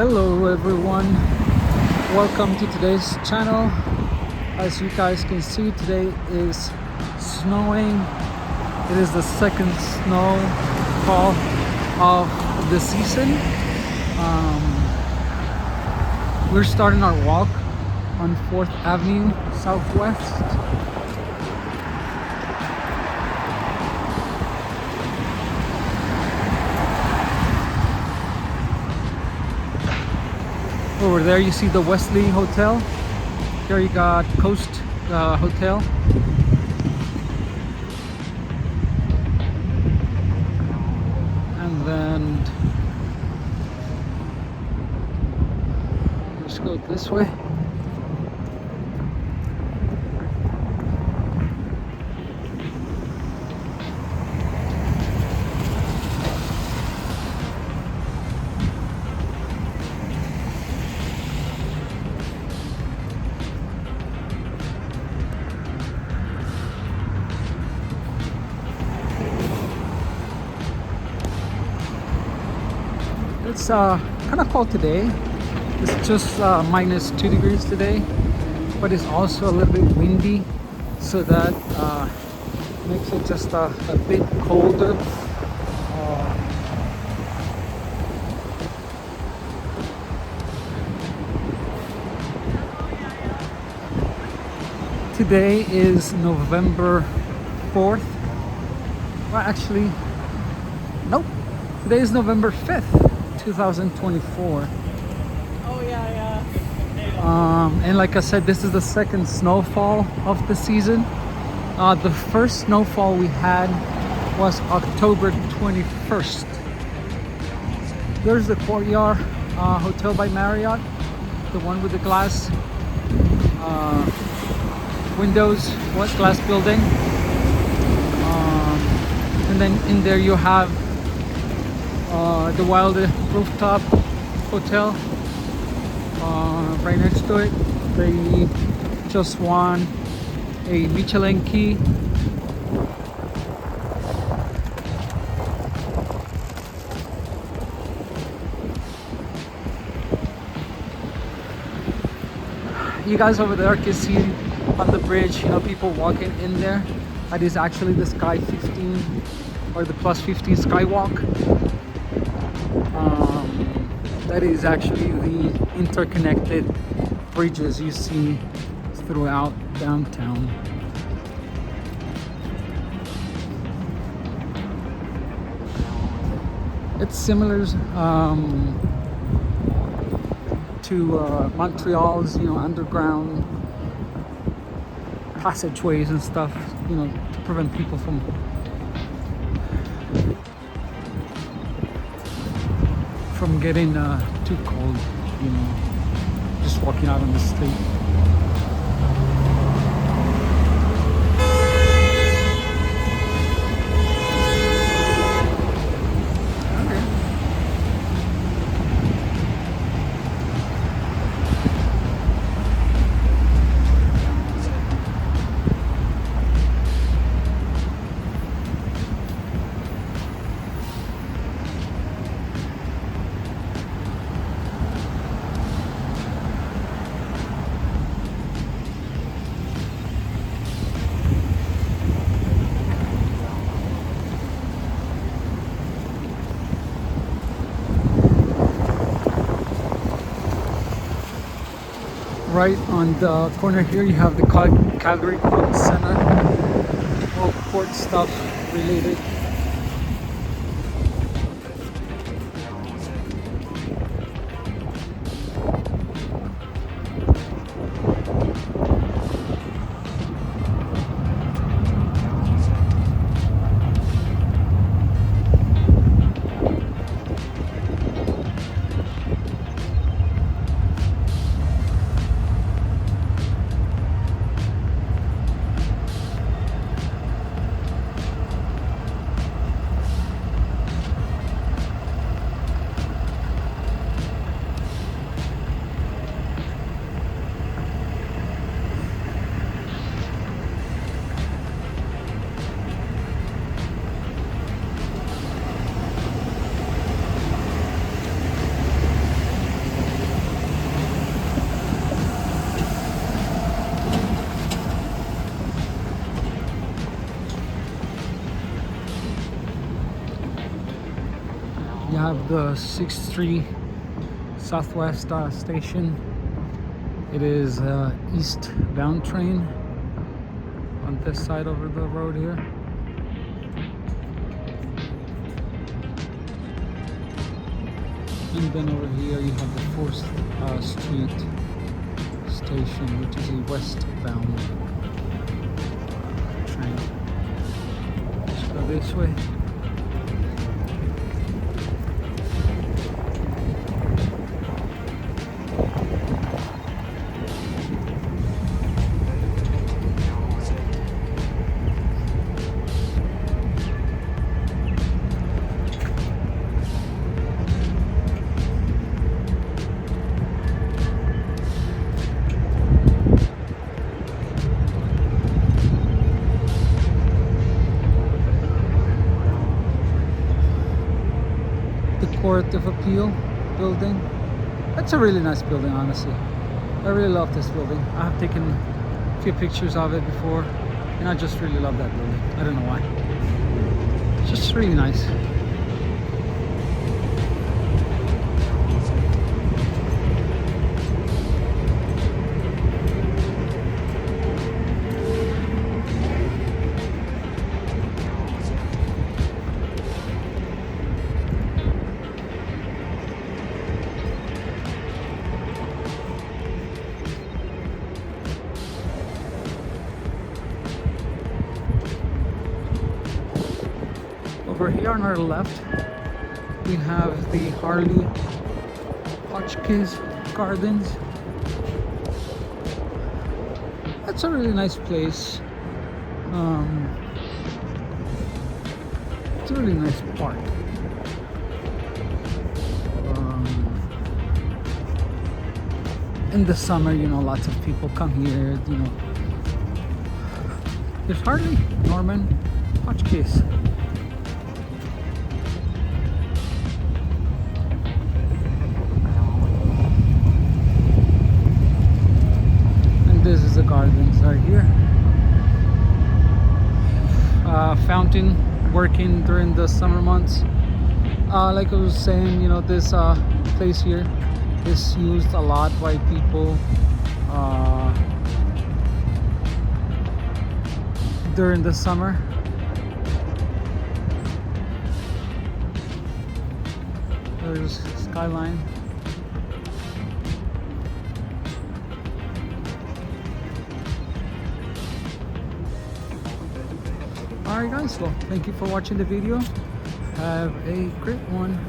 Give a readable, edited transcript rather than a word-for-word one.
Hello everyone, welcome to today's channel. As you guys can see, today is snowing. It is the second snowfall of the season. We're starting our walk on 4th Avenue Southwest. Over there you see the Wesley Hotel. Here you got Coast Hotel. And then let's go this way. It's kind of cold today. It's just -2 degrees today, but it's also a little bit windy, so that makes it just a bit colder. Today is November 4th. Well, actually, nope. Today is November 5th. 2024. Oh yeah. And like I said, this is the second snowfall of the season. The first snowfall we had was October 21st. There's the Courtyard Hotel by Marriott, the one with the glass windows, glass building. And then in there you have the Wild Rooftop Hotel right next to it. They just won a Michelin key. You guys over there can see on the bridge, people walking in there. That is actually the Sky 15 or the Plus 15 Skywalk. That is actually the interconnected bridges you see throughout downtown. It's similar to Montreal's, underground passageways and stuff, to prevent people from getting too cold, just walking out on the street. Right on the corner here you have the Calgary Center, all port stuff related. You have the 63 Southwest station. It is eastbound train on this side over the road here. And then over here you have the 4th Street station, which is a westbound train. Let's go this way. Court of Appeal building. That's a really nice building, honestly. I really love this building. I have taken a few pictures of it before, and I just really love that building. I don't know why. It's just really nice. Over here on our left, we have the Harley Hotchkiss Gardens. That's a really nice place. It's a really nice park. In the summer, you know, lots of people come here. You know, there's Harley, Norman, Hotchkiss. This is the gardens right here. Fountain working during the summer months. Like I was saying, you know, this place here is used a lot by people during the summer. There's skyline. Alright guys, well, thank you for watching the video. Have a great one.